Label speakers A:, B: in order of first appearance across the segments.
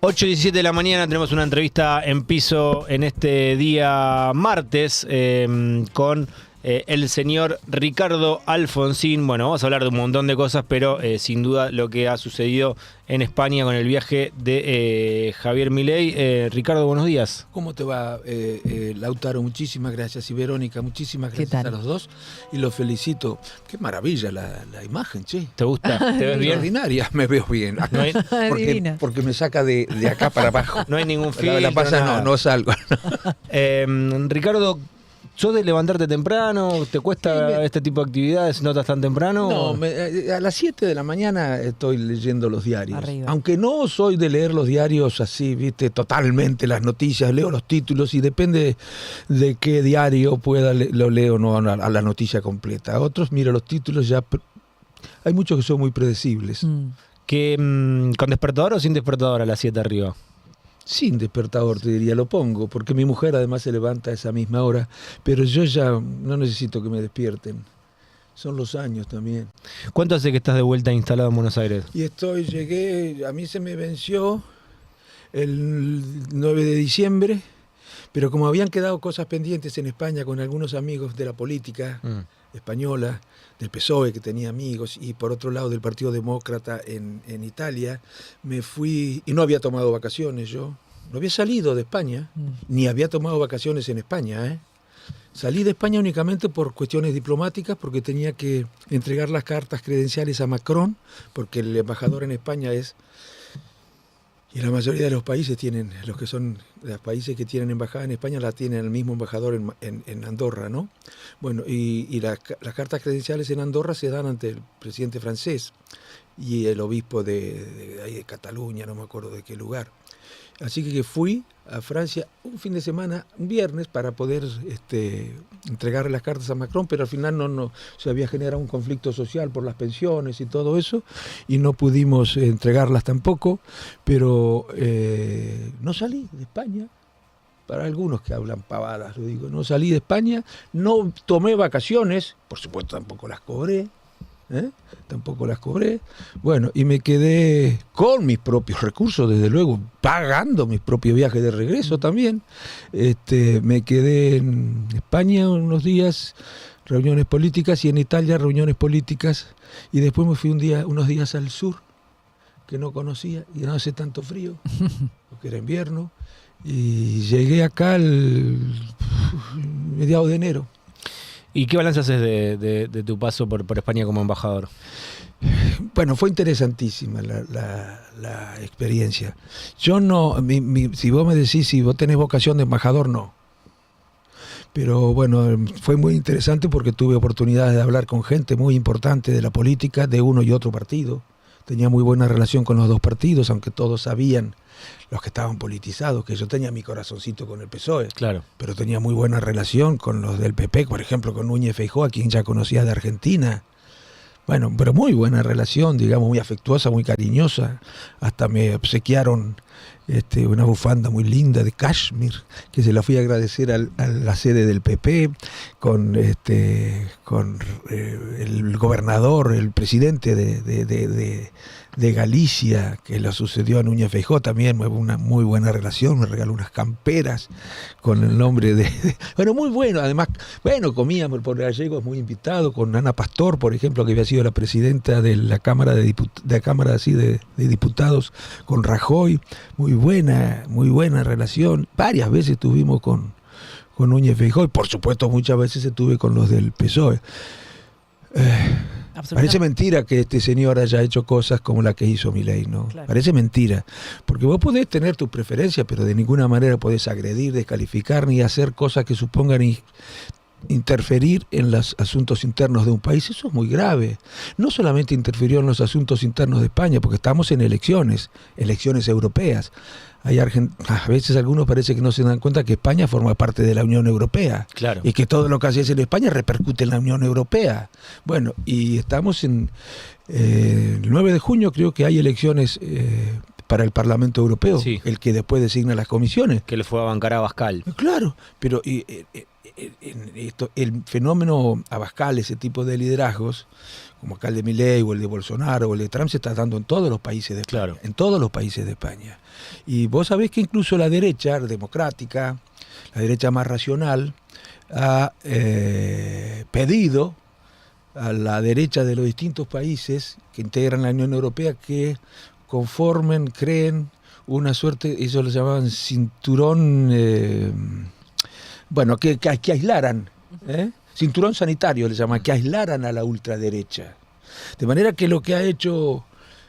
A: 8:17 de la mañana tenemos una entrevista en piso en este día martes con el señor Ricardo Alfonsín. Bueno, vamos a hablar de un montón de cosas, pero sin duda lo que ha sucedido en España con el viaje de Javier Milei. Ricardo, buenos días.
B: ¿Cómo te va, Lautaro? Muchísimas gracias. Y Verónica, muchísimas gracias a los dos. Y los felicito. Qué maravilla la imagen, che.
A: ¿Te gusta? ¿Te ves bien?
B: Extraordinaria, me veo bien.
A: No hay,
B: porque me saca de acá para abajo.
A: No hay ningún filtro,
B: la pasa, no salgo.
A: Ricardo, ¿sos de levantarte temprano? ¿Te cuesta este tipo de actividades? ¿No estás tan temprano?
B: No, a las 7 de la mañana estoy leyendo los diarios.
C: Arriba.
B: Aunque no soy de leer los diarios así, viste, totalmente las noticias, leo los títulos y depende de qué diario lo leo o no a la noticia completa. Otros, mira, los títulos ya... Hay muchos que son muy predecibles.
A: ¿Con despertador o sin despertador a las 7 arriba?
B: Sin despertador, te diría, lo pongo, porque mi mujer además se levanta a esa misma hora, pero yo ya no necesito que me despierten. Son los años también.
A: ¿Cuánto hace que estás de vuelta instalado en Buenos Aires?
B: Y llegué, a mí se me venció el 9 de diciembre, pero como habían quedado cosas pendientes en España con algunos amigos de la política española, del PSOE, que tenía amigos, y por otro lado del Partido Demócrata en Italia, me fui, y no había tomado vacaciones yo, no había salido de España, ni había tomado vacaciones en España, Salí de España únicamente por cuestiones diplomáticas, porque tenía que entregar las cartas credenciales a Macron, porque el embajador en España es... Y la mayoría de los países tienen, los países que tienen embajada en España la tienen el mismo embajador en Andorra, ¿no? Bueno, y las cartas credenciales en Andorra se dan ante el presidente francés y el obispo de Cataluña, no me acuerdo de qué lugar. Así que fui a Francia un fin de semana, un viernes, para poder entregarle las cartas a Macron, pero al final no se había generado un conflicto social por las pensiones y todo eso, y no pudimos entregarlas tampoco, pero no salí de España. Para algunos que hablan pavadas, lo digo, no salí de España, no tomé vacaciones, por supuesto tampoco las cobré. Tampoco las cobré. Bueno, y me quedé con mis propios recursos, desde luego, pagando mis propios viajes de regreso también. Me quedé en España unos días, reuniones políticas, y en Italia reuniones políticas, y después me fui unos días al sur, que no conocía, y no hace tanto frío, porque era invierno, y llegué acá mediados de enero.
A: ¿Y qué balance haces de tu paso por España como embajador?
B: Bueno, fue interesantísima la experiencia. Yo no, si vos me decís, si vos tenés vocación de embajador, no. Pero bueno, fue muy interesante porque tuve oportunidades de hablar con gente muy importante de la política, de uno y otro partido. Tenía muy buena relación con los dos partidos, aunque todos sabían, los que estaban politizados, que yo tenía mi corazoncito con el PSOE.
A: Claro.
B: Pero tenía muy buena relación con los del PP, por ejemplo, con Núñez Feijóo, a quien ya conocía de Argentina. Bueno, pero muy buena relación, digamos, muy afectuosa, muy cariñosa. Hasta me obsequiaron una bufanda muy linda de cashmere, que se la fui a agradecer a la sede del PP, con el gobernador, el presidente de Galicia, que lo sucedió a Núñez Feijóo, también una muy buena relación, me regaló unas camperas con el nombre bueno, muy bueno, además, bueno, comíamos por gallegos muy invitados, con Ana Pastor, por ejemplo, que había sido la presidenta de la Cámara de Diputados, con Rajoy, muy buena relación, varias veces estuvimos con Núñez Feijóo, y por supuesto muchas veces estuve con los del PSOE. Parece mentira que este señor haya hecho cosas como la que hizo Milei, ¿no? Claro. Parece mentira, porque vos podés tener tus preferencias, pero de ninguna manera podés agredir, descalificar, ni hacer cosas que supongan interferir en los asuntos internos de un país. Eso es muy grave. No solamente interfirió en los asuntos internos de España, porque estamos en elecciones europeas. A veces algunos parece que no se dan cuenta que España forma parte de la Unión Europea.
A: Claro.
B: Y que todo lo que haces en España repercute en la Unión Europea. Bueno, y estamos el 9 de junio, creo que hay elecciones para el Parlamento Europeo, sí. El que después designa las comisiones.
A: Que le fue a bancar a Abascal.
B: Claro, pero el fenómeno Abascal, ese tipo de liderazgos, como acá el de Milei o el de Bolsonaro o el de Trump, se está dando en todos los países de España.
A: Claro.
B: En todos los países de España. Y vos sabés que incluso la derecha democrática, la derecha más racional, ha pedido a la derecha de los distintos países que integran la Unión Europea que conformen, creen una suerte, ellos lo llamaban cinturón, que aislaran, cinturón sanitario le llaman, que aislaran a la ultraderecha. De manera que lo que ha hecho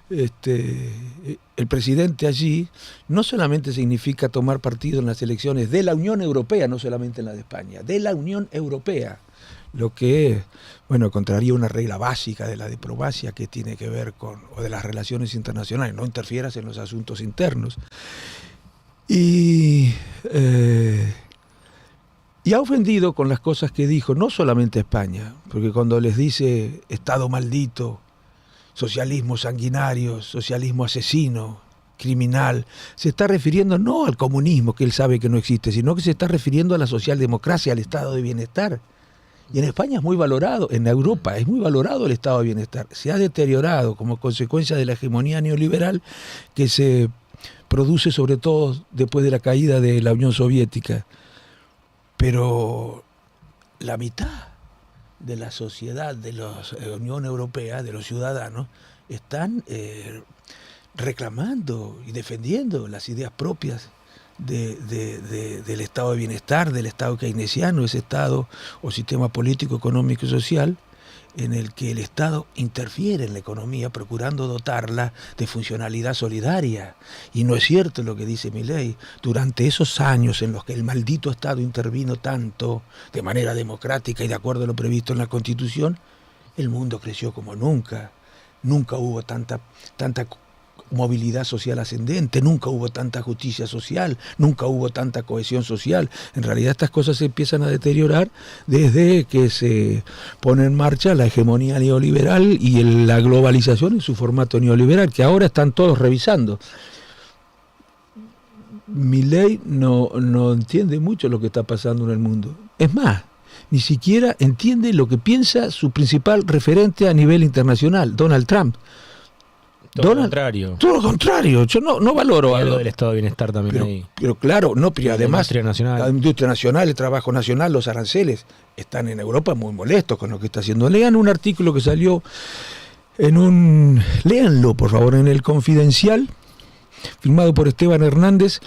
B: el presidente allí no solamente significa tomar partido en las elecciones de la Unión Europea, no solamente en la de España, de la Unión Europea, lo que, contraría una regla básica de la diplomacia que tiene que ver o de las relaciones internacionales, no interfieras en los asuntos internos. Y ha ofendido con las cosas que dijo, no solamente a España, porque cuando les dice Estado maldito, socialismo sanguinario, socialismo asesino, criminal, se está refiriendo no al comunismo, que él sabe que no existe, sino que se está refiriendo a la socialdemocracia, al estado de bienestar. Y en España es muy valorado, en Europa es muy valorado el estado de bienestar. Se ha deteriorado como consecuencia de la hegemonía neoliberal que se produce sobre todo después de la caída de la Unión Soviética. Pero la mitad de la sociedad de la Unión Europea, de los ciudadanos, están reclamando y defendiendo las ideas propias del estado de bienestar, del estado keynesiano, ese estado o sistema político, económico y social en el que el Estado interfiere en la economía procurando dotarla de funcionalidad solidaria. Y no es cierto lo que dice Milei. Durante esos años en los que el maldito Estado intervino tanto de manera democrática y de acuerdo a lo previsto en la Constitución, el mundo creció como nunca. Nunca hubo tanta movilidad social ascendente, nunca hubo tanta justicia social, nunca hubo tanta cohesión social. En realidad estas cosas se empiezan a deteriorar desde que se pone en marcha la hegemonía neoliberal y la globalización en su formato neoliberal, que ahora están todos revisando. Milei no entiende mucho lo que está pasando en el mundo. Es más, ni siquiera entiende lo que piensa su principal referente a nivel internacional, Donald Trump.
A: Todo lo contrario.
B: Todo lo contrario. Yo no valoro
A: algo del estado de bienestar también ahí.
B: Pero claro, pero además
A: la
B: industria nacional, el trabajo nacional, los aranceles están en Europa muy molestos con lo que está haciendo. Lean un artículo que salió léanlo por favor, en El Confidencial, firmado por Esteban Hernández,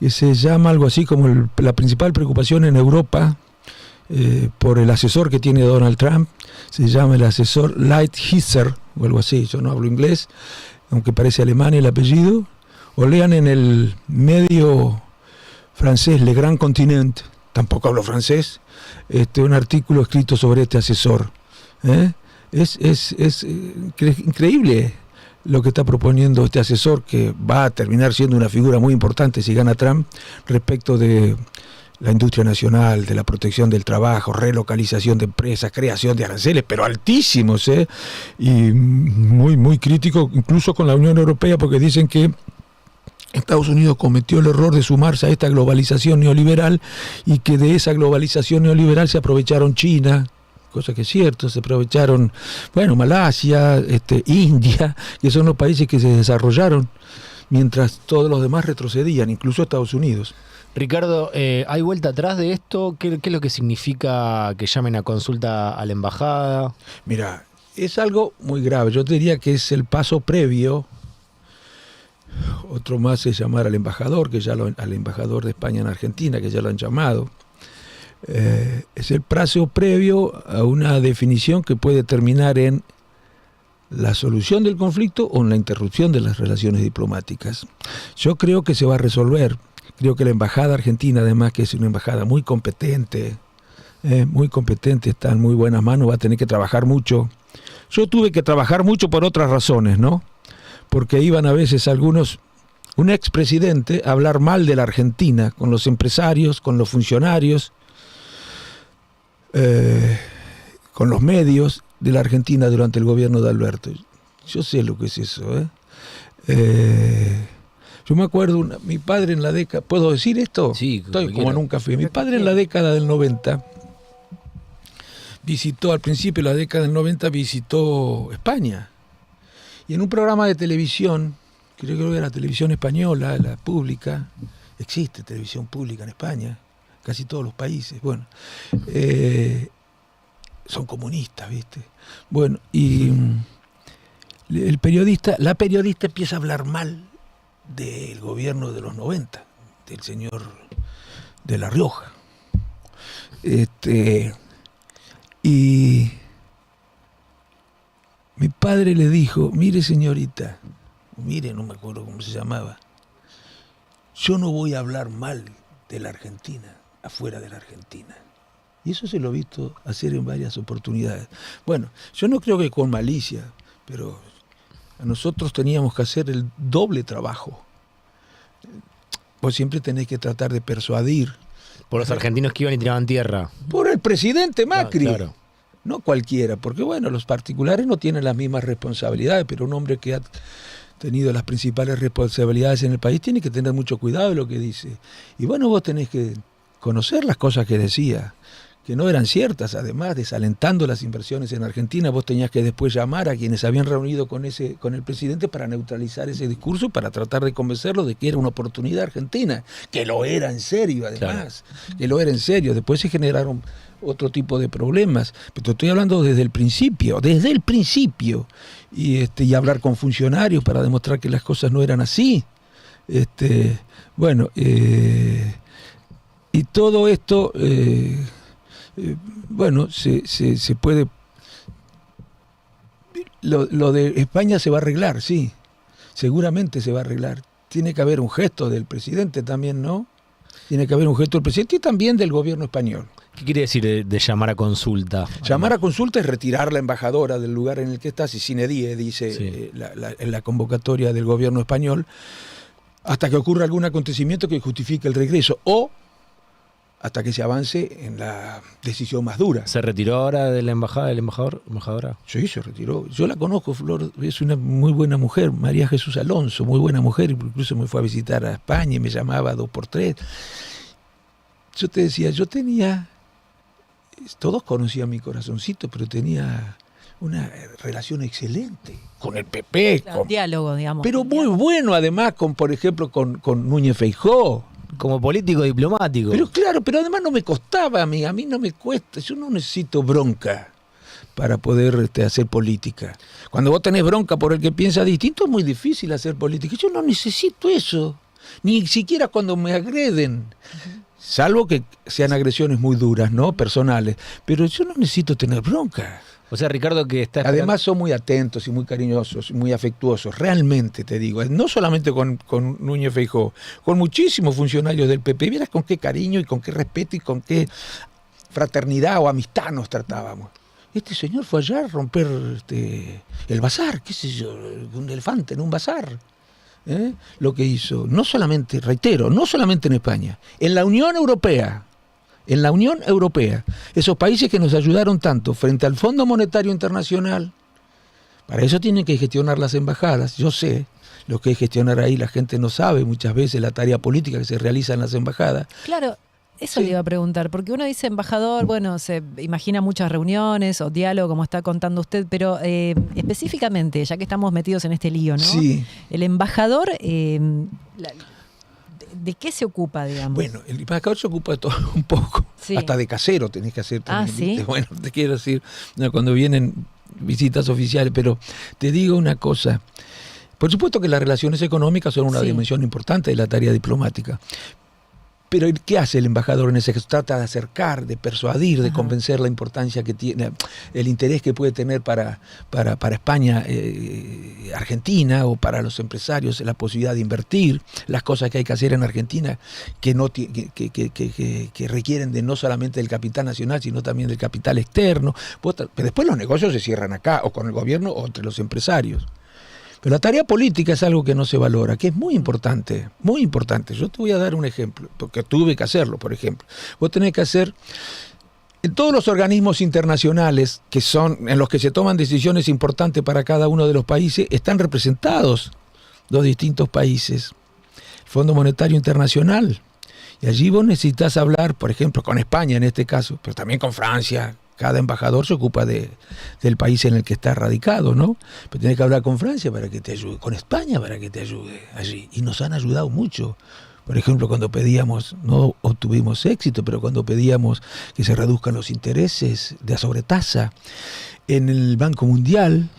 B: que se llama algo así como la principal preocupación en Europa por el asesor que tiene Donald Trump. Se llama el asesor Lighthizer o algo así, yo no hablo inglés, aunque parece alemán el apellido. O lean en el medio francés Le Grand Continent, tampoco hablo francés, un artículo escrito sobre este asesor. Es increíble lo que está proponiendo este asesor, que va a terminar siendo una figura muy importante si gana Trump, respecto de la industria nacional, de la protección del trabajo, relocalización de empresas, creación de aranceles, pero altísimos, y muy, muy crítico, incluso con la Unión Europea, porque dicen que Estados Unidos cometió el error de sumarse a esta globalización neoliberal y que de esa globalización neoliberal se aprovecharon China, cosa que es cierto, se aprovecharon, Malasia, India, que son los países que se desarrollaron mientras todos los demás retrocedían, incluso Estados Unidos.
A: Ricardo, ¿hay vuelta atrás de esto? ¿Qué es lo que significa que llamen a consulta a la embajada?
B: Mira, es algo muy grave. Yo te diría que es el paso previo. Otro más es llamar al embajador, al embajador de España en Argentina, que ya lo han llamado. Es el paso previo a una definición que puede terminar en la solución del conflicto o en la interrupción de las relaciones diplomáticas. Yo creo que se va a resolver. Creo que la embajada argentina, además, que es una embajada muy competente, está en muy buenas manos, va a tener que trabajar mucho. Yo tuve que trabajar mucho por otras razones, ¿no? Porque iban a veces un expresidente a hablar mal de la Argentina, con los empresarios, con los funcionarios, con los medios de la Argentina durante el gobierno de Alberto. Yo sé lo que es eso, Yo me acuerdo, mi padre en la década... ¿Puedo decir esto?
A: Sí.
B: Estoy como en un café. Mi padre en la década del 90 visitó al principio de la década del 90, visitó España. Y en un programa de televisión, creo que era la televisión española, la pública, existe televisión pública en España, casi todos los países, bueno, son comunistas, ¿viste? Bueno, y la periodista empieza a hablar mal del gobierno de los 90, del señor de La Rioja. Y mi padre le dijo, mire señorita, mire, no me acuerdo cómo se llamaba, yo no voy a hablar mal de la Argentina, afuera de la Argentina. Y eso se lo he visto hacer en varias oportunidades. Bueno, yo no creo que con malicia, pero a nosotros teníamos que hacer el doble trabajo. Vos siempre tenés que tratar de persuadir.
A: Por los argentinos que iban y tiraban tierra.
B: Por el presidente Macri.
A: Claro.
B: No cualquiera, porque bueno, los particulares no tienen las mismas responsabilidades, pero un hombre que ha tenido las principales responsabilidades en el país tiene que tener mucho cuidado de lo que dice. Y bueno, vos tenés que conocer las cosas que decía, que no eran ciertas, además, desalentando las inversiones en Argentina. Vos tenías que después llamar a quienes habían reunido con el presidente para neutralizar ese discurso, para tratar de convencerlo de que era una oportunidad argentina, que lo era en serio, además, claro, que lo era en serio. Después se generaron otro tipo de problemas, pero te estoy hablando desde el principio, y hablar con funcionarios para demostrar que las cosas no eran así. Bueno, y todo esto... bueno, se puede... Lo de España se va a arreglar, sí. Seguramente se va a arreglar. Tiene que haber un gesto del presidente también, ¿no? Tiene que haber un gesto del presidente y también del gobierno español.
A: ¿Qué quiere decir de llamar a consulta?
B: Llamar a consulta es retirar la embajadora del lugar en el que está, si sine die, dice sí, en la convocatoria del gobierno español, hasta que ocurra algún acontecimiento que justifique el regreso, o hasta que se avance en la decisión más dura.
A: ¿Se retiró ahora de la embajada, del embajadora?
B: Sí, se retiró. Yo la conozco, Flor, es una muy buena mujer, María Jesús Alonso, muy buena mujer, incluso me fue a visitar a España y me llamaba 2x3. Yo te decía, yo tenía, todos conocían mi corazoncito, pero tenía una relación excelente con el PP.
C: Claro, diálogo, digamos.
B: Pero muy bueno, además, por ejemplo, con Núñez Feijóo.
A: Como político diplomático.
B: Pero claro, pero además no me costaba a mí no me cuesta, yo no necesito bronca para poder hacer política. Cuando vos tenés bronca por el que piensa distinto es muy difícil hacer política. Yo no necesito eso, ni siquiera cuando me agreden, salvo que sean agresiones muy duras, ¿no? Personales, pero yo no necesito tener bronca.
A: O sea, Ricardo, que está...
B: Además son muy atentos y muy cariñosos, y muy afectuosos, realmente te digo, no solamente con Núñez Feijóo, con muchísimos funcionarios del PP, vieras con qué cariño y con qué respeto y con qué fraternidad o amistad nos tratábamos. Este señor fue allá a romper el bazar, qué sé yo, un elefante en un bazar. Lo que hizo, no solamente, reitero, no solamente en España, en la Unión Europea. En la Unión Europea, esos países que nos ayudaron tanto frente al Fondo Monetario Internacional, para eso tienen que gestionar las embajadas. Yo sé, lo que es gestionar ahí, la gente no sabe muchas veces la tarea política que se realiza en las embajadas.
C: Claro, eso
B: sí.
C: Le iba a preguntar, porque uno dice embajador, bueno, se imagina muchas reuniones o diálogo, como está contando usted, pero específicamente, ya que estamos metidos en este lío, ¿no?
B: Sí.
C: El embajador... ¿De qué se ocupa, digamos?
B: Bueno, el embajador se ocupa de todo un poco, sí. Hasta de casero tenés que hacer también.
C: ¿Sí?
B: Bueno, te quiero decir, cuando vienen visitas oficiales, pero te digo una cosa. Por supuesto que las relaciones económicas son una dimensión importante de la tarea diplomática. Pero ¿qué hace el embajador en ese caso? Trata de acercar, de persuadir, de convencer la importancia que tiene, el interés que puede tener para España, Argentina, o para los empresarios, la posibilidad de invertir, las cosas que hay que hacer en Argentina, que requieren de no solamente del capital nacional, sino también del capital externo. Pero después los negocios se cierran acá, o con el gobierno, o entre los empresarios. Pero la tarea política es algo que no se valora, que es muy importante, muy importante. Yo te voy a dar un ejemplo, porque tuve que hacerlo, por ejemplo. Vos tenés que hacer, en todos los organismos internacionales que son en los que se toman decisiones importantes para cada uno de los países, están representados los distintos países. El Fondo Monetario Internacional. Y allí vos necesitas hablar, por ejemplo, con España en este caso, pero también con Francia, cada embajador se ocupa del país en el que está radicado, ¿no? Pero tenés que hablar con Francia para que te ayude, con España para que te ayude allí. Y nos han ayudado mucho. Por ejemplo, cuando pedíamos, no obtuvimos éxito, pero cuando pedíamos que se reduzcan los intereses de la sobretasa en el Banco Mundial,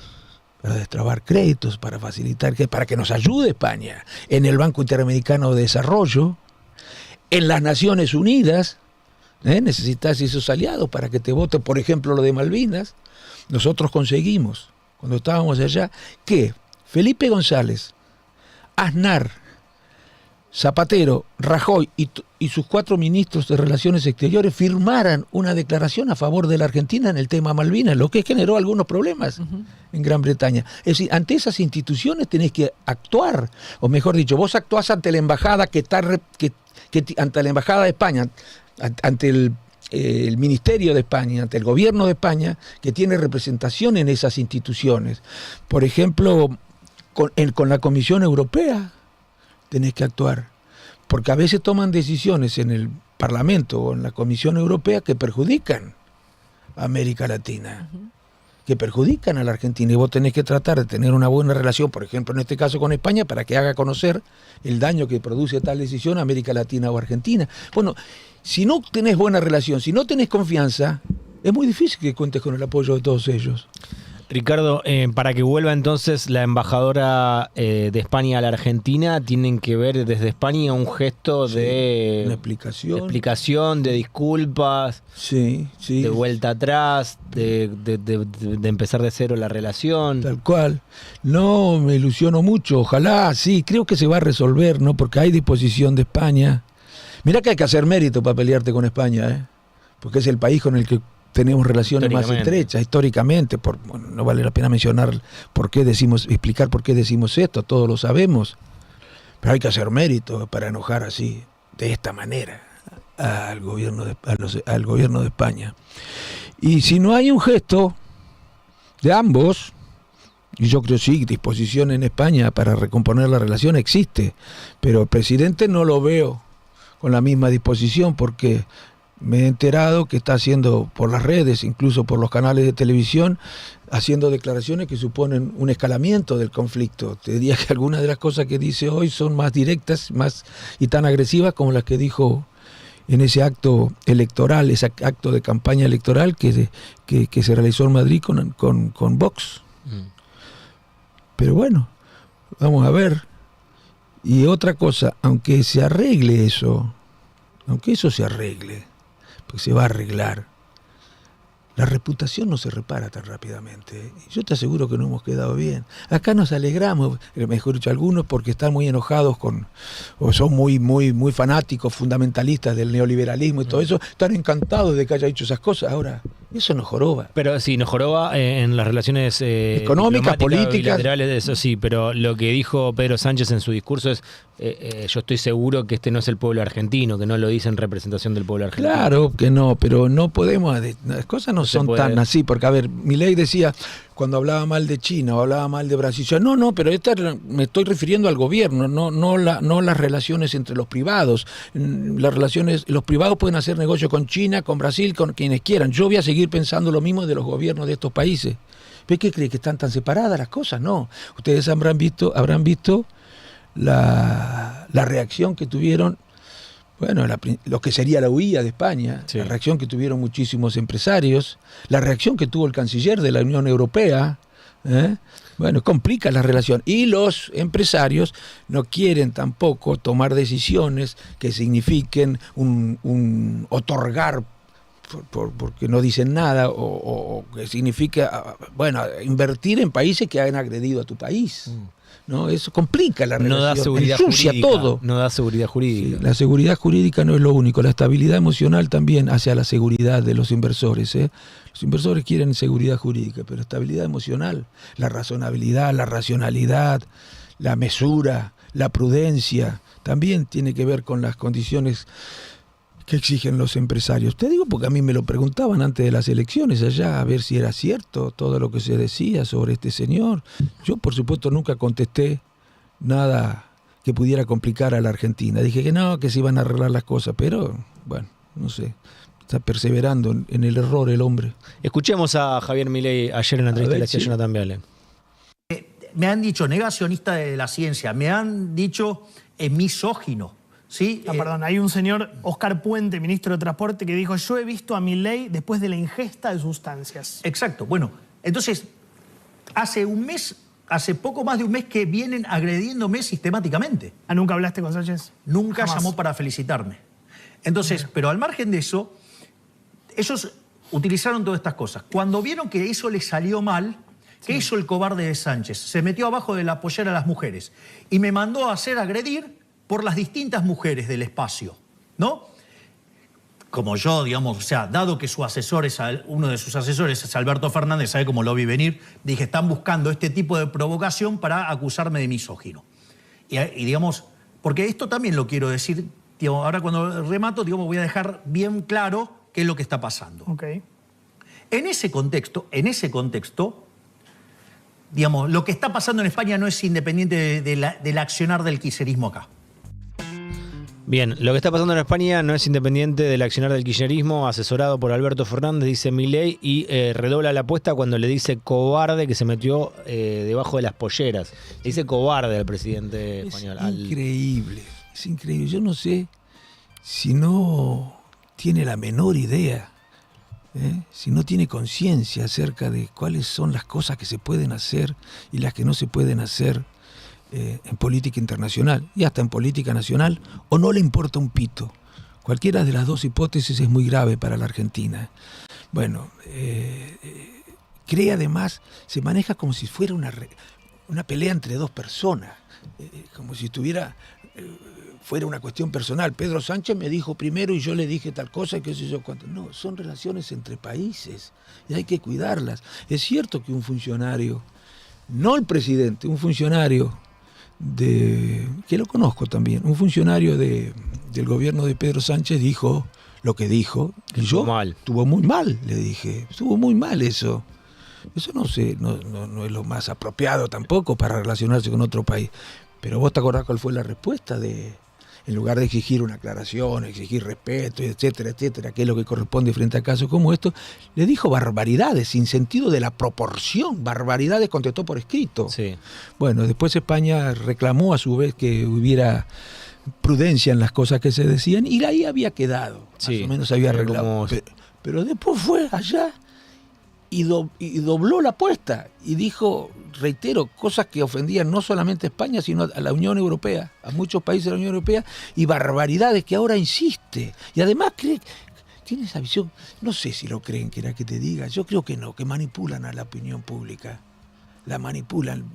B: para destrabar créditos, para facilitar, para que nos ayude España, en el Banco Interamericano de Desarrollo, en las Naciones Unidas, necesitas esos aliados para que te voten, por ejemplo, lo de Malvinas. Nosotros conseguimos, cuando estábamos allá, que Felipe González, Aznar, Zapatero, Rajoy y sus 4 ministros de Relaciones Exteriores firmaran una declaración a favor de la Argentina en el tema Malvinas, lo que generó algunos problemas en Gran Bretaña. Es decir, ante esas instituciones tenés que actuar, o mejor dicho, vos actuás ante la embajada ante la embajada de España, ante el Ministerio de España, ante el Gobierno de España, que tiene representación en esas instituciones. Por ejemplo, con la Comisión Europea tenés que actuar, porque a veces toman decisiones en el Parlamento o en la Comisión Europea que perjudican a América Latina, que perjudican a la Argentina, y vos tenés que tratar de tener una buena relación, por ejemplo en este caso con España, para que haga conocer el daño que produce tal decisión a América Latina o Argentina. Bueno, si no tenés buena relación, si no tenés confianza, es muy difícil que cuentes con el apoyo de todos ellos.
A: Ricardo, para que vuelva entonces la embajadora de España a la Argentina, tienen que ver desde España un gesto de
B: una
A: explicación, de disculpas,
B: sí,
A: de vuelta atrás, de empezar de cero la relación.
B: Tal cual. No me ilusiono mucho, ojalá, sí, creo que se va a resolver, ¿no? Porque hay disposición de España. Mirá que hay que hacer mérito para pelearte con España, porque es el país con el que tenemos relaciones más estrechas históricamente. Bueno, no vale la pena mencionar explicar por qué decimos esto, todos lo sabemos, pero hay que hacer mérito para enojar así, de esta manera, al gobierno de España. Y si no hay un gesto de ambos, y yo creo sí, disposición en España para recomponer la relación existe, pero el presidente no lo veo con la misma disposición, porque me he enterado que está haciendo por las redes, incluso por los canales de televisión, haciendo declaraciones que suponen un escalamiento del conflicto. Te diría que algunas de las cosas que dice hoy son más directas y tan agresivas como las que dijo en ese acto electoral, ese acto de campaña electoral que se realizó en Madrid con Vox. Pero bueno, vamos a ver. Y otra cosa, aunque eso se arregle, porque se va a arreglar, la reputación no se repara tan rápidamente. Yo te aseguro que no hemos quedado bien. Acá nos alegramos, mejor dicho, algunos porque están muy enojados o son muy fanáticos, fundamentalistas del neoliberalismo y todo eso, están encantados de que haya dicho esas cosas. Ahora, eso nos joroba.
A: Pero sí, nos joroba en las relaciones
B: económicas, políticas,
A: bilaterales, eso sí, pero lo que dijo Pedro Sánchez en su discurso es yo estoy seguro que este no es el pueblo argentino, que no lo dice en representación del pueblo argentino.
B: Claro que no, pero no podemos, las cosas no son tan así, porque a ver, Milei decía, cuando hablaba mal de China o hablaba mal de Brasil, yo, no, pero me estoy refiriendo al gobierno, no las relaciones entre los privados. Los privados pueden hacer negocio con China, con Brasil, con quienes quieran. Yo voy a seguir pensando lo mismo de los gobiernos de estos países. ¿Pero qué cree? ¿Que están tan separadas las cosas? No. Ustedes habrán visto la reacción que tuvieron, bueno, lo que sería la huida de España, sí. La reacción que tuvieron muchísimos empresarios, la reacción que tuvo el canciller de la Unión Europea, bueno, complica la relación. Y los empresarios no quieren tampoco tomar decisiones que signifiquen un otorgar porque no dicen nada, o que significa, bueno, invertir en países que han agredido a tu país. ¿No? Eso complica la relación,
A: no da seguridad
B: ensucia
A: jurídica,
B: todo.
A: No da seguridad jurídica.
B: Sí, la seguridad jurídica no es lo único, la estabilidad emocional también hacia la seguridad de los inversores. Los inversores quieren seguridad jurídica, pero estabilidad emocional, la razonabilidad, la racionalidad, la mesura, la prudencia, también tiene que ver con las condiciones que exigen los empresarios. Te digo porque a mí me lo preguntaban antes de las elecciones allá, a ver si era cierto todo lo que se decía sobre este señor. Yo, por supuesto, nunca contesté nada que pudiera complicar a la Argentina. Dije que no, que se iban a arreglar las cosas, pero, bueno, no sé. Está perseverando en el error el hombre.
A: Escuchemos a Javier Milei ayer en la entrevista que le hacía
B: sí.
A: Jonathan Viale.
D: Me han dicho negacionista de la ciencia, me han dicho misógino. ¿Sí?
E: Perdón, hay un señor, Oscar Puente, ministro de Transporte, que dijo: yo he visto a Milei después de la ingesta de sustancias.
D: Exacto. Bueno, entonces, hace poco más de un mes que vienen agrediéndome sistemáticamente.
E: ¿Nunca hablaste con Sánchez?
D: Nunca
E: Jamás.
D: llamó para felicitarme. Entonces, pero al margen de eso, ellos utilizaron todas estas cosas. Cuando vieron que eso les salió mal, ¿qué hizo el cobarde de Sánchez? Se metió abajo de la pollera a las mujeres y me mandó a hacer agredir por las distintas mujeres del espacio, ¿no? Como yo, digamos, o sea, dado que su asesor uno de sus asesores es Alberto Fernández, sabe cómo lo vi venir, dije, están buscando este tipo de provocación para acusarme de misógino. Y digamos, porque esto también lo quiero decir, digamos, ahora cuando remato, digamos, voy a dejar bien claro qué es lo que está pasando.
E: Okay.
D: En ese contexto, digamos, lo que está pasando en España no es independiente del accionar del kirchnerismo acá.
A: Bien, lo que está pasando en España no es independiente del accionar del kirchnerismo, asesorado por Alberto Fernández, dice Milei, y redobla la apuesta cuando le dice cobarde que se metió debajo de las polleras. Le dice cobarde al presidente español.
B: Es increíble. Yo no sé si no tiene la menor idea, si no tiene conciencia acerca de cuáles son las cosas que se pueden hacer y las que no se pueden hacer en política internacional y hasta en política nacional, o no le importa un pito. Cualquiera de las dos hipótesis es muy grave para la Argentina. Bueno, cree además, se maneja como si fuera una pelea entre dos personas, como si fuera una cuestión personal. Pedro Sánchez me dijo primero y yo le dije tal cosa y qué sé yo cuánto. No, son relaciones entre países y hay que cuidarlas. Es cierto que un funcionario, no el presidente, un funcionario que lo conozco también, un funcionario del gobierno de Pedro Sánchez dijo lo que dijo, y yo estuvo muy mal, le dije, estuvo muy mal eso. Eso no es lo más apropiado tampoco para relacionarse con otro país. Pero vos te acordás cuál fue la respuesta en lugar de exigir una aclaración, exigir respeto, etcétera, etcétera, que es lo que corresponde frente a casos como estos, le dijo barbaridades, sin sentido de la proporción, barbaridades contestó por escrito.
A: Sí.
B: Bueno, después España reclamó a su vez que hubiera prudencia en las cosas que se decían, y ahí había quedado,
A: sí,
B: más o menos había arreglado. Pero después fue allá y dobló la apuesta y dijo, reitero, cosas que ofendían no solamente a España, sino a la Unión Europea, a muchos países de la Unión Europea, y barbaridades que ahora insiste. Y además tiene esa visión, no sé si lo creen, que era que te diga, yo creo que no, que manipulan a la opinión pública. La manipulan,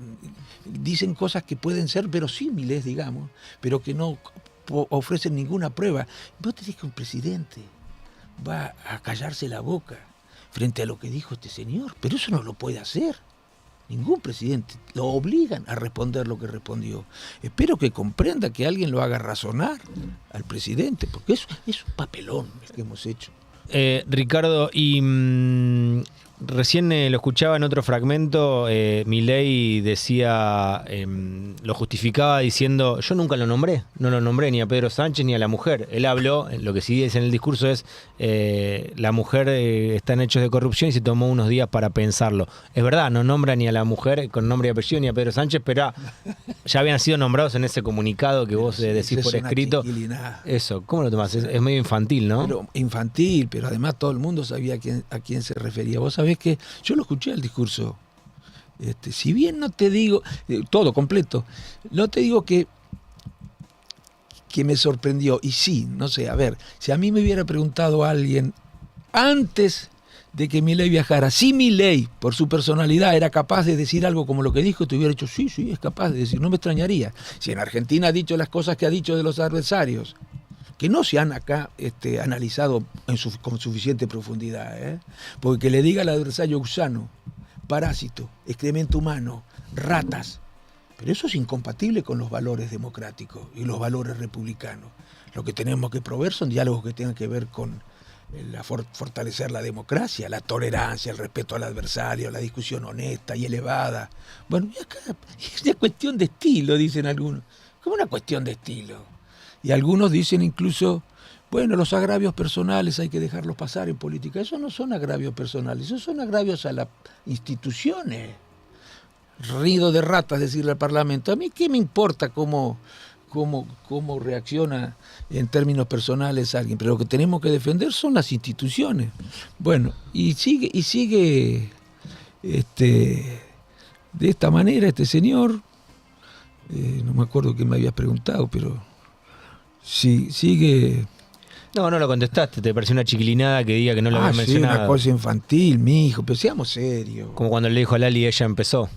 B: dicen cosas que pueden ser verosímiles, digamos, pero que no ofrecen ninguna prueba. Vos te dices que un presidente va a callarse la boca frente a lo que dijo este señor, pero eso no lo puede hacer. Ningún presidente. Lo obligan a responder lo que respondió. Espero que comprenda, que alguien lo haga razonar al presidente, porque eso es un papelón el que hemos hecho.
A: Ricardo, y recién lo escuchaba en otro fragmento, Milei decía, lo justificaba diciendo, yo nunca lo nombré, no lo nombré ni a Pedro Sánchez ni a la mujer. Él habló, lo que sí dice en el discurso es, la mujer está en hechos de corrupción y se tomó unos días para pensarlo. Es verdad, no nombra ni a la mujer con nombre y apellido ni a Pedro Sánchez, pero ya habían sido nombrados en ese comunicado que vos decís por escrito. Eso, ¿cómo lo tomás? Es medio infantil, ¿no?
B: Pero infantil, pero además todo el mundo sabía a quién se refería. Vos sabés que yo lo escuché el discurso. Si bien no te digo, todo completo, no te digo que me sorprendió. Y sí, no sé, a ver, si a mí me hubiera preguntado a alguien antes de que Milei viajara, si Milei, por su personalidad, era capaz de decir algo como lo que dijo, te hubiera dicho, sí, es capaz de decir, no me extrañaría. Si en Argentina ha dicho las cosas que ha dicho de los adversarios, que no se han acá analizado con suficiente profundidad, porque que le diga al adversario gusano, parásito, excremento humano, ratas, pero eso es incompatible con los valores democráticos y los valores republicanos. Lo que tenemos que proveer son diálogos que tengan que ver con fortalecer la democracia, la tolerancia, el respeto al adversario, la discusión honesta y elevada. Bueno, y acá es una cuestión de estilo, dicen algunos. ¿Cómo una cuestión de estilo? Y algunos dicen incluso, bueno, los agravios personales hay que dejarlos pasar en política. Eso no son agravios personales, esos son agravios a las instituciones. Rido de ratas decirle al Parlamento. A mí qué me importa cómo reacciona en términos personales alguien, pero lo que tenemos que defender son las instituciones. Bueno, y sigue de esta manera este señor, no me acuerdo qué me habías preguntado, pero sí, sigue.
A: No lo contestaste, te pareció una chiquilinada que diga que no lo había mencionado.
B: Sí, una cosa infantil, mi hijo, pero seamos serios.
A: Como cuando le dijo a Lali, ella empezó.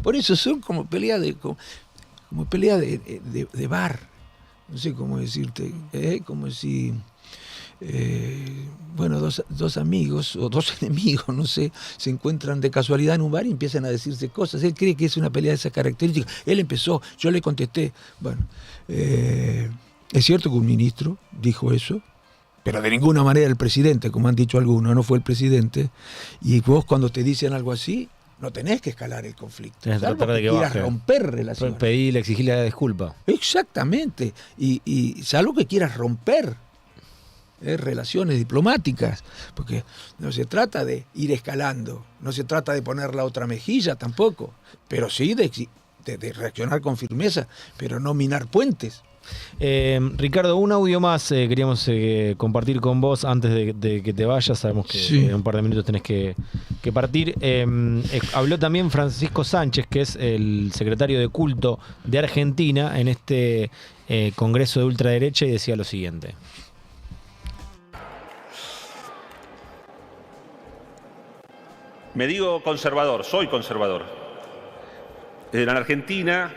B: Por eso son como pelea de bar, no sé cómo decirte, como si bueno, dos amigos o dos enemigos, no sé, se encuentran de casualidad en un bar y empiezan a decirse cosas. Él cree que es una pelea de esas características. Él empezó, yo le contesté. Bueno, es cierto que un ministro dijo eso, pero de ninguna manera el presidente, como han dicho algunos, no fue el presidente. Y vos cuando te dicen algo así, no tenés que escalar el conflicto.
A: Tenés que
B: salvo
A: tratar de que
B: quieras
A: baje.
B: romper relaciones.
A: Pedirle, exigirle la disculpa.
B: Exactamente. Y salvo que quieras romper relaciones diplomáticas, porque no se trata de ir escalando, no se trata de poner la otra mejilla tampoco, pero sí de reaccionar con firmeza, pero no minar puentes.
A: Ricardo, un audio más queríamos compartir con vos antes de que te vayas. Sabemos que
B: Sí.
A: en un par de minutos tenés que partir. Habló también Francisco Sánchez, que es el secretario de Culto de Argentina en este congreso de ultraderecha, y decía lo siguiente.
F: Me digo conservador, soy conservador. En la Argentina,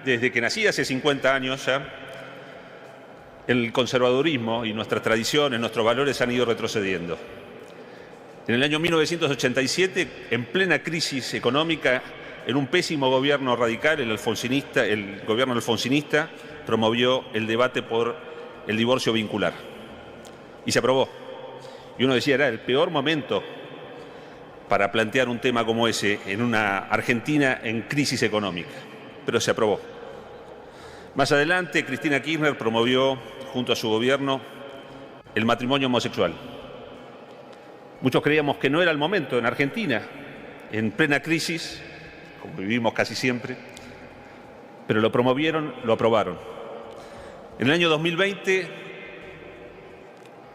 F: desde que nací hace 50 años ya, el conservadurismo y nuestras tradiciones, nuestros valores han ido retrocediendo. En el año 1987, en plena crisis económica, en un pésimo gobierno radical, el gobierno alfonsinista promovió el debate por el divorcio vincular. Y se aprobó. Y uno decía, era el peor momento para plantear un tema como ese en una Argentina en crisis económica. Pero se aprobó. Más adelante, Cristina Kirchner promovió, junto a su gobierno, el matrimonio homosexual. Muchos creíamos que no era el momento en Argentina, en plena crisis, como vivimos casi siempre, pero lo promovieron, lo aprobaron. En el año 2020,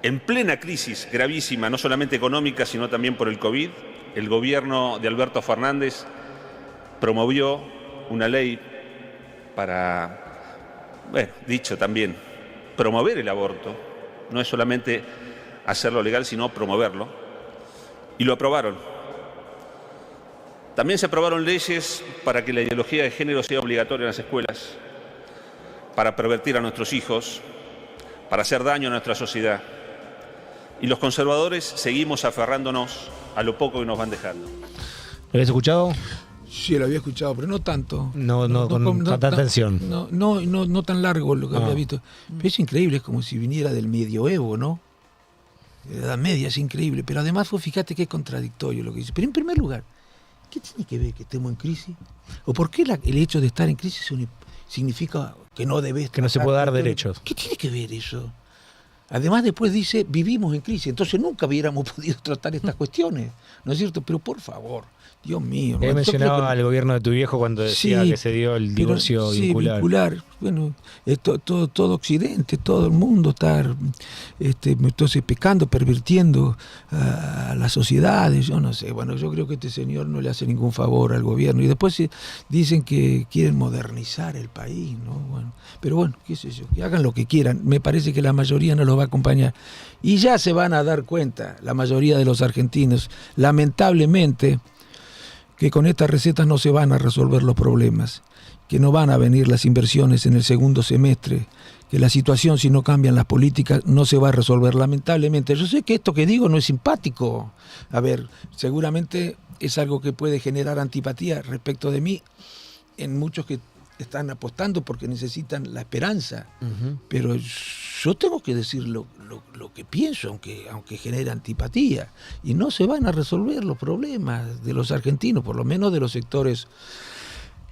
F: en plena crisis gravísima, no solamente económica, sino también por el COVID, el gobierno de Alberto Fernández promovió una ley para, dicho también, promover el aborto. No es solamente hacerlo legal, sino promoverlo. Y lo aprobaron. También se aprobaron leyes para que la ideología de género sea obligatoria en las escuelas, para pervertir a nuestros hijos, para hacer daño a nuestra sociedad. Y los conservadores seguimos aferrándonos a lo poco que nos van dejando.
A: ¿Lo habías escuchado?
B: Sí, lo había escuchado, pero no tanto.
A: No con tanta atención.
B: No tan largo lo que había visto. Pero es increíble, es como si viniera del medioevo, ¿no? De la Edad Media, es increíble. Pero además, fíjate que es contradictorio lo que dice. Pero en primer lugar, ¿qué tiene que ver que estemos en crisis? ¿O por qué el hecho de estar en crisis significa que no debes...
A: Que no se puede dar derechos.
B: ¿Qué tiene que ver eso? Además, después dice, vivimos en crisis, entonces nunca hubiéramos podido tratar estas cuestiones, ¿no es cierto? Pero por favor, Dios mío.
A: Él mencionaba al gobierno de tu viejo cuando decía que se dio el divorcio vincular.
B: Bueno, todo Occidente, todo el mundo está entonces pecando, pervirtiendo a las sociedades, yo no sé. Bueno, yo creo que este señor no le hace ningún favor al gobierno. Y después dicen que quieren modernizar el país, ¿no? Bueno, pero bueno, qué sé yo, que hagan lo que quieran. Me parece que la mayoría no los va a acompañar. Y ya se van a dar cuenta, la mayoría de los argentinos, lamentablemente, que con estas recetas no se van a resolver los problemas, que no van a venir las inversiones en el segundo semestre, que la situación, si no cambian las políticas, no se va a resolver, lamentablemente. Yo sé que esto que digo no es simpático. A ver, seguramente es algo que puede generar antipatía respecto de mí en muchos que están apostando porque necesitan la esperanza. Pero yo tengo que decir lo que pienso, aunque genere antipatía. Y no se van a resolver los problemas de los argentinos, por lo menos de los sectores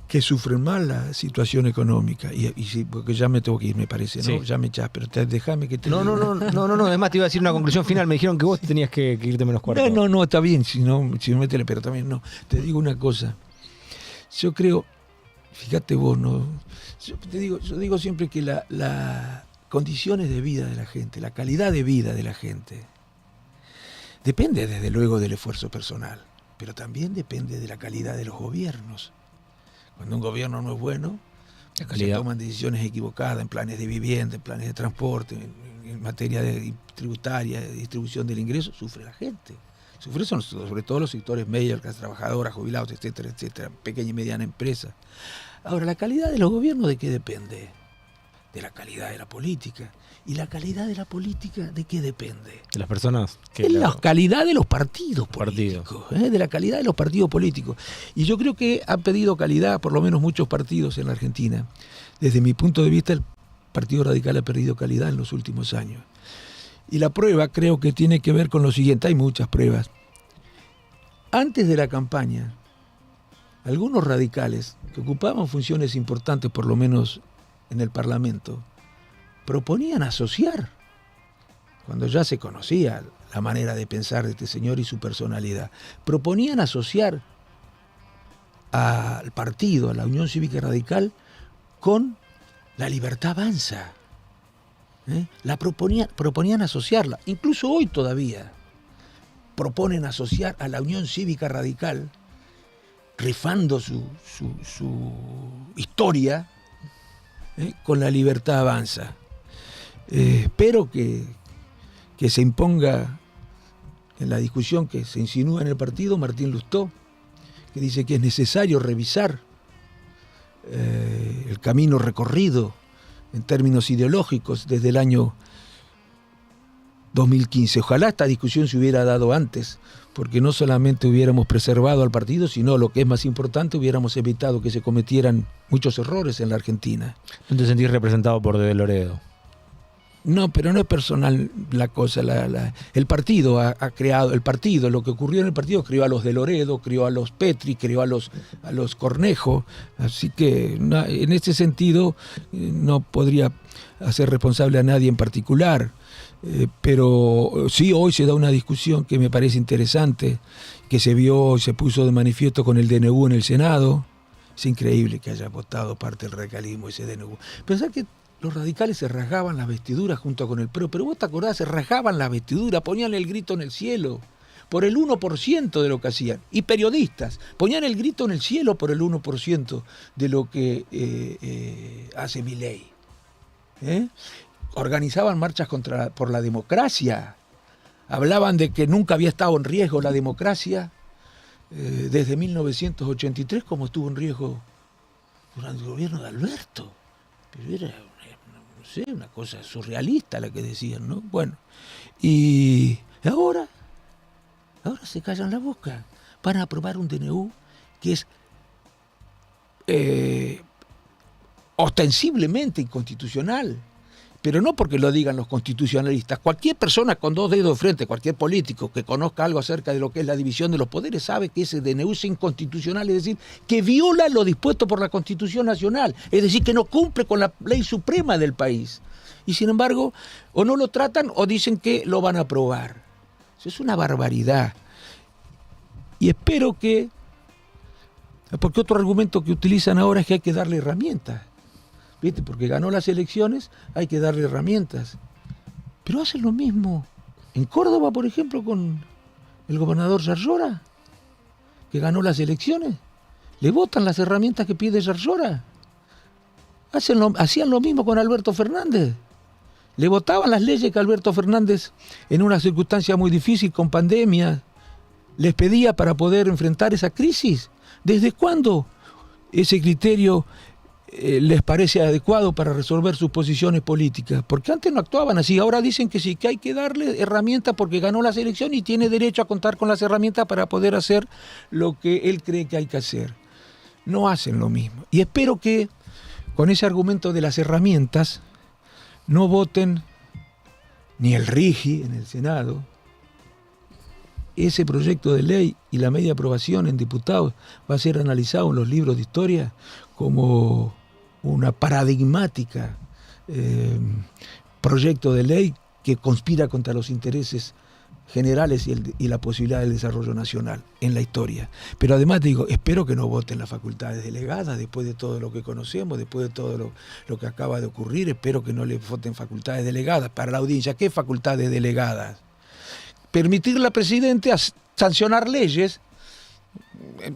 B: que sufren más la situación económica. Y sí, porque ya me tengo que ir, me parece, ¿no?
A: Sí.
B: Ya me echás, pero déjame que te...
A: No, además te iba a decir una conclusión final, me dijeron que vos tenías que irte menos cuarto.
B: No, está bien, si no métele, pero también no. Te digo una cosa. Yo creo, fíjate vos, ¿no? Yo digo siempre que las condiciones de vida de la gente, la calidad de vida de la gente, depende desde luego del esfuerzo personal, pero también depende de la calidad de los gobiernos. Cuando un gobierno no es bueno, se toman decisiones equivocadas en planes de vivienda, en planes de transporte, en materia tributaria, de distribución del ingreso, sufre la gente. Sufren sobre todo los sectores medios, clases trabajadoras, jubilados, etcétera, etcétera, pequeña y mediana empresa. Ahora, ¿la calidad de los gobiernos de qué depende? De la calidad de la política. ¿Y la calidad de la política de qué depende?
A: De las personas.
B: De la calidad de los partidos políticos. De la calidad de los partidos políticos. Y yo creo que han pedido calidad, por lo menos muchos partidos en la Argentina. Desde mi punto de vista, el Partido Radical ha perdido calidad en los últimos años. Y la prueba creo que tiene que ver con lo siguiente, hay muchas pruebas. Antes de la campaña, algunos radicales que ocupaban funciones importantes, por lo menos en el Parlamento, proponían asociar, cuando ya se conocía la manera de pensar de este señor y su personalidad, proponían asociar al partido, a la Unión Cívica Radical, con la Libertad Avanza. La proponían asociarla, incluso hoy todavía proponen asociar a la Unión Cívica Radical, rifando su historia, con la Libertad Avanza. Espero que se imponga en la discusión que se insinúa en el partido Martín Lustó, que dice que es necesario revisar el camino recorrido en términos ideológicos desde el año 2015. Ojalá esta discusión se hubiera dado antes, porque no solamente hubiéramos preservado al partido, sino, lo que es más importante, hubiéramos evitado que se cometieran muchos errores en la Argentina.
A: ¿No te sentís representado por De Loredo?
B: No, pero no es personal la cosa. El partido ha creado, lo que ocurrió en el partido, crió a los De Loredo, crió a los Petri, crió a los Cornejo, así que en ese sentido no podría hacer responsable a nadie en particular. Pero sí, hoy se da una discusión que me parece interesante, que se puso de manifiesto con el DNU en el Senado. Es increíble que haya votado parte del radicalismo ese DNU. Pensar que los radicales se rasgaban las vestiduras junto con el PRO, pero vos te acordás, se rasgaban las vestiduras, ponían el grito en el cielo por el 1% de lo que hacían. Y periodistas ponían el grito en el cielo por el 1% de lo que hace Milei. Organizaban marchas por la democracia, hablaban de que nunca había estado en riesgo la democracia desde 1983, como estuvo en riesgo durante el gobierno de Alberto. Pero era una cosa surrealista la que decían, ¿no? Bueno, y ahora se callan la boca. Van a aprobar un DNU que es ostensiblemente inconstitucional, pero no porque lo digan los constitucionalistas. Cualquier persona con dos dedos de frente, cualquier político que conozca algo acerca de lo que es la división de los poderes, sabe que ese DNU es inconstitucional, es decir, que viola lo dispuesto por la Constitución Nacional, es decir, que no cumple con la ley suprema del país. Y sin embargo, o no lo tratan o dicen que lo van a aprobar. Eso es una barbaridad. Y espero que... Porque otro argumento que utilizan ahora es que hay que darle herramientas. ¿Viste? Porque ganó las elecciones, hay que darle herramientas. Pero hacen lo mismo en Córdoba, por ejemplo, con el gobernador Yarlora, que ganó las elecciones. Le votan las herramientas que pide Yarlora. Hacían lo mismo con Alberto Fernández. Le votaban las leyes que Alberto Fernández, en una circunstancia muy difícil, con pandemia, les pedía para poder enfrentar esa crisis. ¿Desde cuándo ese criterio les parece adecuado para resolver sus posiciones políticas? Porque antes no actuaban así, ahora dicen que sí, que hay que darle herramientas porque ganó las elecciones y tiene derecho a contar con las herramientas para poder hacer lo que él cree que hay que hacer. No hacen lo mismo. Y espero que con ese argumento de las herramientas no voten ni el RIGI en el Senado, ese proyecto de ley y la media aprobación en diputados va a ser analizado en los libros de historia como una paradigmática proyecto de ley que conspira contra los intereses generales y la posibilidad del desarrollo nacional en la historia. Pero además digo, espero que no voten las facultades delegadas después de todo lo que conocemos, después de todo lo que acaba de ocurrir, espero que no le voten facultades delegadas. Para la audiencia, ¿qué facultades delegadas? Permitirle al presidente a sancionar leyes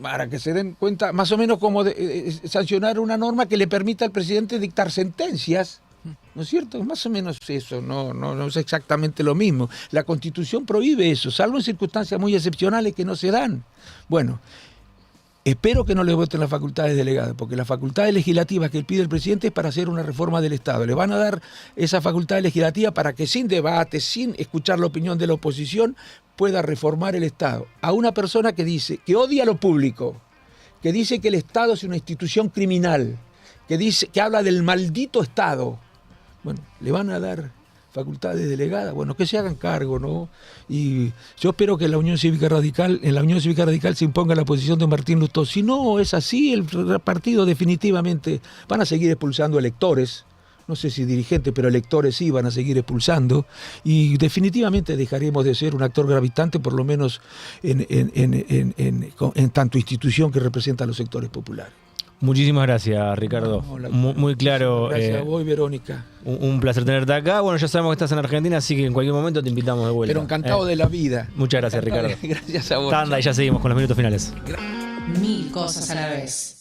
B: para que se den cuenta, más o menos como sancionar una norma que le permita al presidente dictar sentencias, ¿no es cierto? Más o menos eso, no es exactamente lo mismo. La Constitución prohíbe eso, salvo en circunstancias muy excepcionales que no se dan. Bueno, espero que no le voten las facultades delegadas, porque las facultades legislativas que pide el presidente es para hacer una reforma del Estado. Le van a dar esa facultad legislativa para que sin debate, sin escuchar la opinión de la oposición, pueda reformar el Estado. A una persona que dice, que odia lo público, que dice que el Estado es una institución criminal, que habla del maldito Estado. Bueno, le van a dar facultades delegadas, bueno, que se hagan cargo, ¿no? Y yo espero que en la Unión Cívica Radical se imponga la posición de Martín Lustó. Si no es así, el partido definitivamente van a seguir expulsando electores, no sé si dirigentes, pero electores sí van a seguir expulsando, y definitivamente dejaremos de ser un actor gravitante, por lo menos en tanto institución que representa a los sectores populares.
A: Muchísimas gracias, Ricardo. Muy claro.
B: Gracias a vos, Verónica.
A: Un placer tenerte acá. Bueno, ya sabemos que estás en Argentina, así que en cualquier momento te invitamos de vuelta.
B: Pero encantado de la vida.
A: Muchas gracias, Ricardo.
B: Gracias a vos.
A: Tanda, y ya seguimos con los minutos finales.
G: 1000 cosas a la vez.